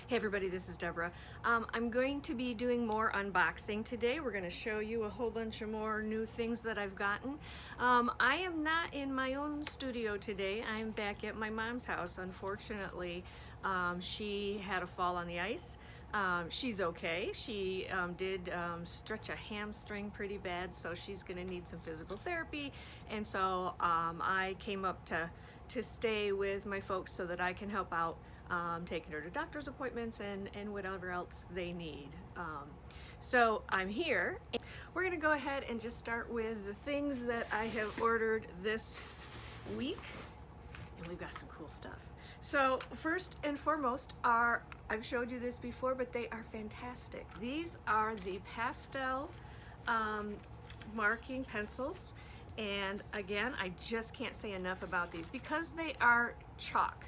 Hey everybody, this is Deborah. I'm going to be doing more unboxing today. We're going to show you a whole bunch of more new things that I've gotten. I am not in my own studio today. I'm back at my mom's house. Unfortunately, she had a fall on the ice. She's okay. She did stretch a hamstring pretty bad, so she's going to need some physical therapy. And so I came up to stay with my folks so that I can help out, taking her to doctor's appointments and whatever else they need. So I'm here. We're going to go ahead and just start with the things that I have ordered this week. And we've got some cool stuff. So first and foremost are, I've showed you this before, but they are fantastic. These are the pastel marking pencils. And again, I just can't say enough about these because they are chalk.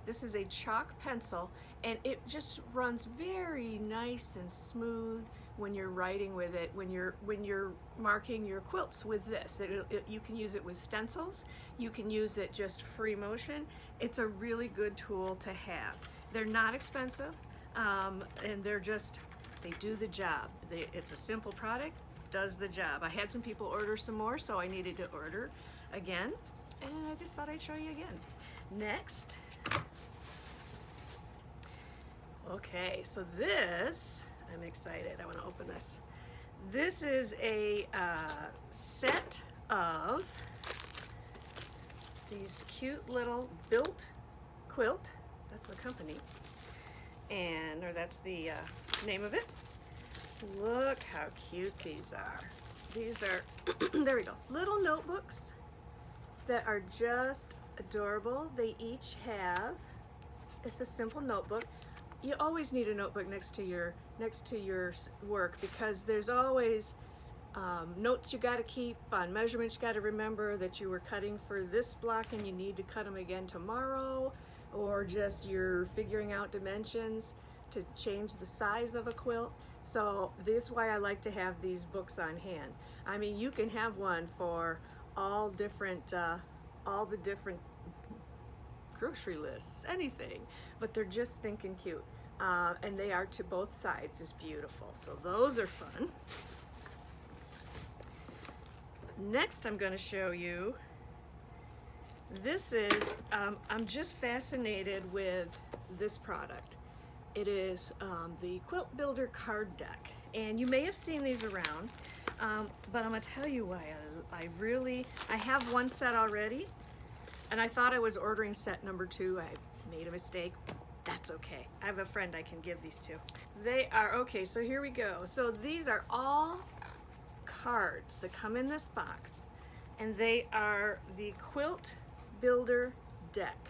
This is a chalk pencil and it just runs very nice and smooth when you're writing with it, when you're marking your quilts with this. You can use it with stencils, you can use it just free motion. It's a really good tool to have. They're not expensive, and they do the job. It's a simple product, does the job. I had some people order some more, so I needed to order again, and I just thought I'd show you again. Next, okay, so this, I'm excited. I want to open this. This is a set of these cute little built quilt. That's the company, or that's the name of it. Look how cute these are. These are, there we go, little notebooks that are just adorable. They each have, it's a simple notebook. You always need a notebook next to your work because there's always notes you got to keep on measurements. You got to remember that you were cutting for this block and you need to cut them again tomorrow, or just you're figuring out dimensions to change the size of a quilt. So this is why I like to have these books on hand. I mean, you can have one for all the different grocery lists, anything, but they're just stinking cute. And they are to both sides, just beautiful. So those are fun. Next, I'm going to show you, this is, I'm just fascinated with this product. It is the Quilt Builder card deck. And you may have seen these around, but I'm going to tell you why I have one set already. And I thought I was ordering set number 2. I made a mistake. That's okay. I have a friend I can give these to. They are, okay, so here we go. So these are all cards that come in this box, and they are the Quilt Builder deck.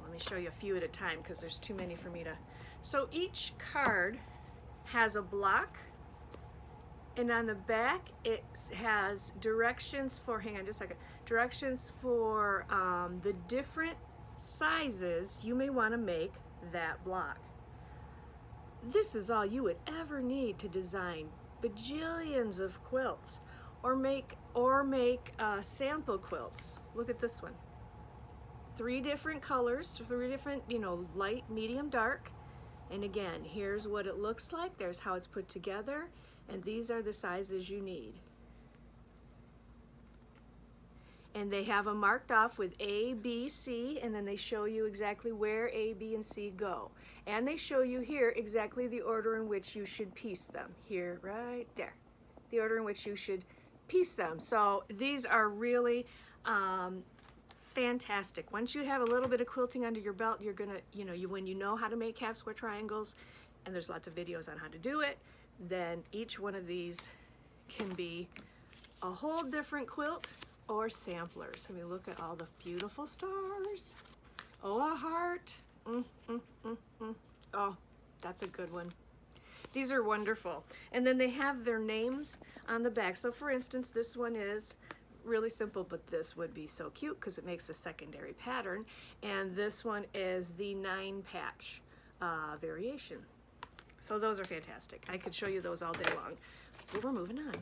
Let me show you a few at a time because there's too many for me to. So each card has a block, and on the back it has directions for, hang on just a second, directions for the different sizes you may want to make that block. This is all you would ever need to design bajillions of quilts or make sample quilts. Look at this one. 3 different colors, 3 different, light, medium, dark. And again, here's what it looks like. There's how it's put together. And these are the sizes you need. And they have them marked off with A, B, C, and then they show you exactly where A, B, and C go. And they show you here exactly the order in which you should piece them. Here, right there. The order in which you should piece them. So these are really fantastic. Once you have a little bit of quilting under your belt, you're gonna, when you know how to make half square triangles, and there's lots of videos on how to do it, then each one of these can be a whole different quilt or samplers. I mean, look at all the beautiful stars. Oh, a heart. Oh, that's a good one. These are wonderful. And then they have their names on the back. So for instance, this one is really simple, but this would be so cute because it makes a secondary pattern. And this one is the 9-patch variation. So those are fantastic. I could show you those all day long, but we're moving on.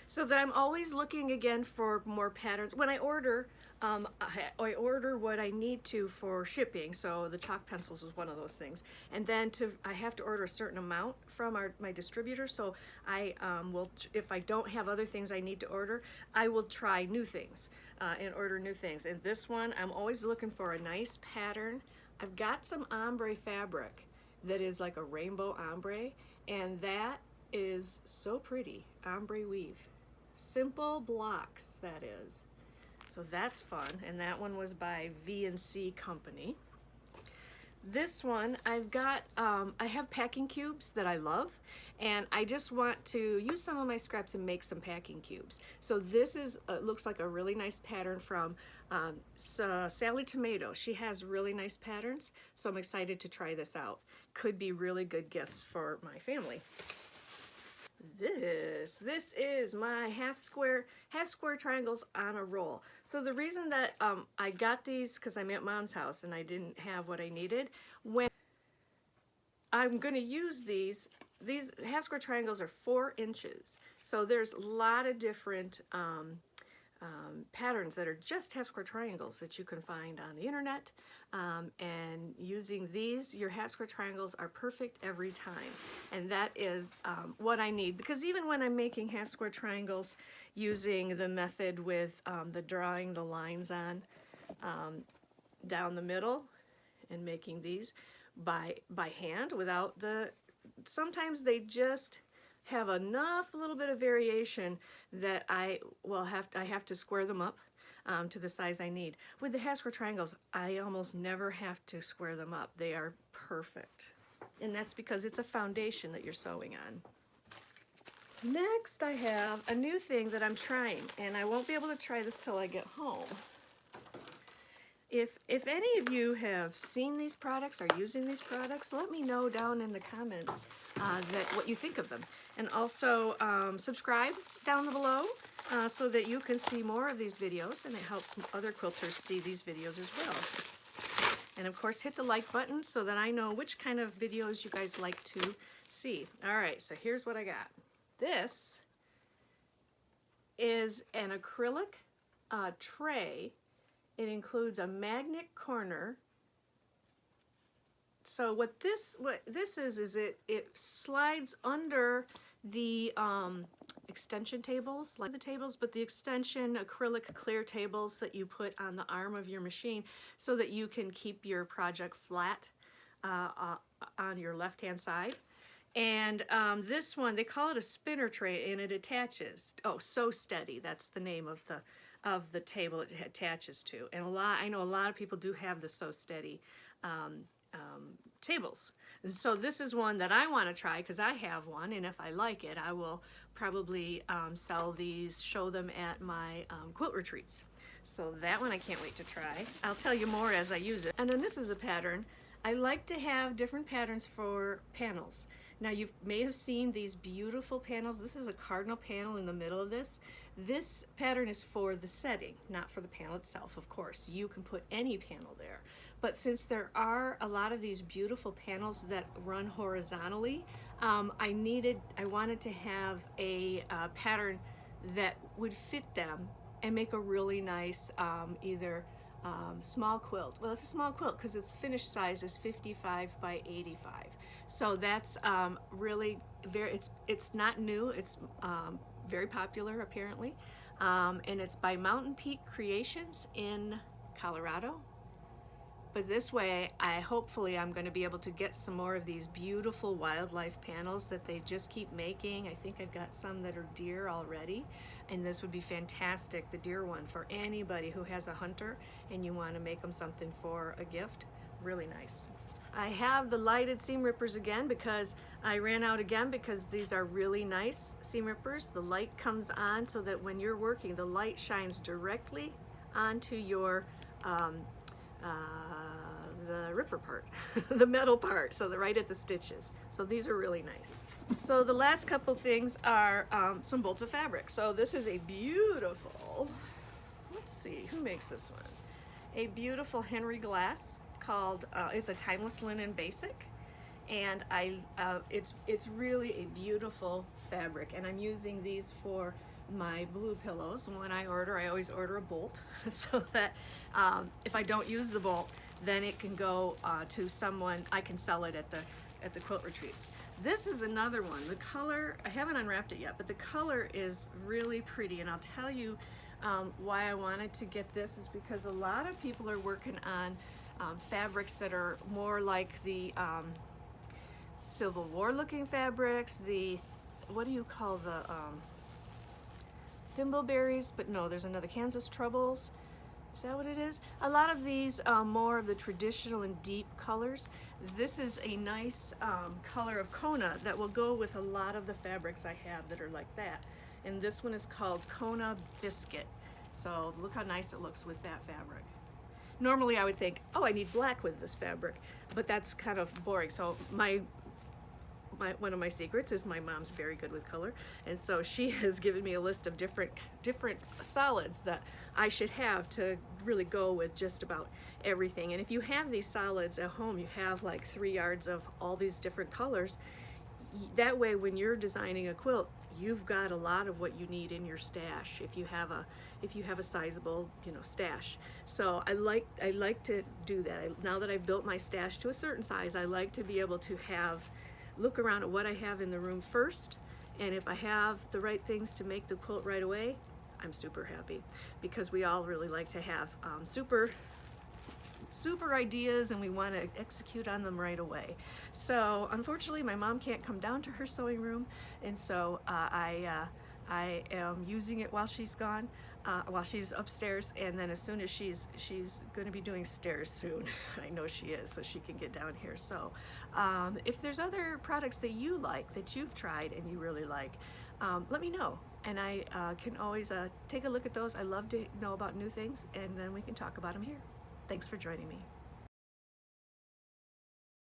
So that I'm always looking again for more patterns. When I order I order what I need to for shipping, so the chalk pencils is one of those things. And then I have to order a certain amount from my distributor, so I will, if I don't have other things I need to order, I will try new things and order new things. And this one, I'm always looking for a nice pattern. I've got some ombre fabric that is like a rainbow ombre, and that is so pretty. Ombre weave. Simple blocks, that is. So that's fun, and that one was by V&C Company. This one, I've got, I have packing cubes that I love, and I just want to use some of my scraps and make some packing cubes. So this is, looks like a really nice pattern from Sally Tomato. She has really nice patterns, so I'm excited to try this out. Could be really good gifts for my family. This is my half square triangles on a roll. So the reason that I got these, because I'm at Mom's house and I didn't have what I needed, when I'm going to use these half square triangles are 4 inches. So there's a lot of different patterns that are just half square triangles that you can find on the internet, and using these, your half square triangles are perfect every time, and that is what I need, because even when I'm making half square triangles using the method with the drawing the lines on down the middle and making these by hand without the, sometimes they just have enough little bit of variation that I have to square them up to the size I need. With the half square triangles, I almost never have to square them up. They are perfect. And that's because it's a foundation that you're sewing on. Next, I have a new thing that I'm trying, and I won't be able to try this till I get home. If any of you have seen these products, are using these products, let me know down in the comments what you think of them. And also subscribe down below so that you can see more of these videos, and it helps other quilters see these videos as well. And of course, hit the like button so that I know which kind of videos you guys like to see. All right, so here's what I got. This is an acrylic tray. It includes a magnet corner. So what this is it slides under the extension tables, like the tables, but the extension acrylic clear tables that you put on the arm of your machine so that you can keep your project flat on your left-hand side. And this one, they call it a spinner tray, and it attaches. Oh, So Steady, that's the name of the table it attaches to. And I know a lot of people do have the So Steady tables. And so this is one that I want to try because I have one, and if I like it, I will probably sell these, show them at my quilt retreats. So that one I can't wait to try. I'll tell you more as I use it. And then this is a pattern. I like to have different patterns for panels. Now you may have seen these beautiful panels. This is a cardinal panel in the middle of this. This pattern is for the setting, not for the panel itself, of course. You can put any panel there. But since there are a lot of these beautiful panels that run horizontally, I wanted to have a pattern that would fit them and make a really nice small quilt. Well, it's a small quilt because its finished size is 55 by 85. So that's really it's not new. It's very popular apparently, and it's by Mountain Peak Creations in Colorado. But this way, hopefully I'm going to be able to get some more of these beautiful wildlife panels that they just keep making. I think I've got some that are deer already, and this would be fantastic, the deer one, for anybody who has a hunter and you want to make them something for a gift. Really nice. I have the lighted seam rippers again because I ran out again, because these are really nice seam rippers. The light comes on so that when you're working, the light shines directly onto your the ripper part, the metal part, so they're right at the stitches. So these are really nice. So the last couple things are some bolts of fabric. So this is a beautiful, let's see, who makes this one? A beautiful Henry Glass called, it's a Timeless Linen Basic. And it's really a beautiful fabric, and I'm using these for my blue pillows. And when I order, I always order a bolt so that if I don't use the bolt, then it can go to someone. I can sell it at the quilt retreats. This is another one. The color, I haven't unwrapped it yet, but the color is really pretty, and I'll tell you why I wanted to get this is because a lot of people are working on fabrics that are more like the Civil War looking fabrics, the, what do you call the thimbleberries? But no, there's another, Kansas Troubles. Is that what it is? A lot of these more of the traditional and deep colors. This is a nice color of Kona that will go with a lot of the fabrics I have that are like that. And this one is called Kona Biscuit. So look how nice it looks with that fabric. Normally I would think, oh, I need black with this fabric, but that's kind of boring. So one of my secrets is my mom's very good with color, and so she has given me a list of different solids that I should have to really go with just about everything. And if you have these solids at home, you have like 3 yards of all these different colors. That way, when you're designing a quilt, you've got a lot of what you need in your stash if you have a sizable, you know, stash. So I like to do that. Now that I've built my stash to a certain size, I like to be able to look around at what I have in the room first, and if I have the right things to make the quilt right away, I'm super happy, because we all really like to have super ideas, and we want to execute on them right away. So unfortunately my mom can't come down to her sewing room, and so I am using it while she's gone, while she's upstairs, and then as soon as she's going to be doing stairs soon, I know she is, so she can get down here. So if there's other products that you like, that you've tried and you really like, let me know, and I can always take a look at those. I love to know about new things, and then we can talk about them here. Thanks for joining me.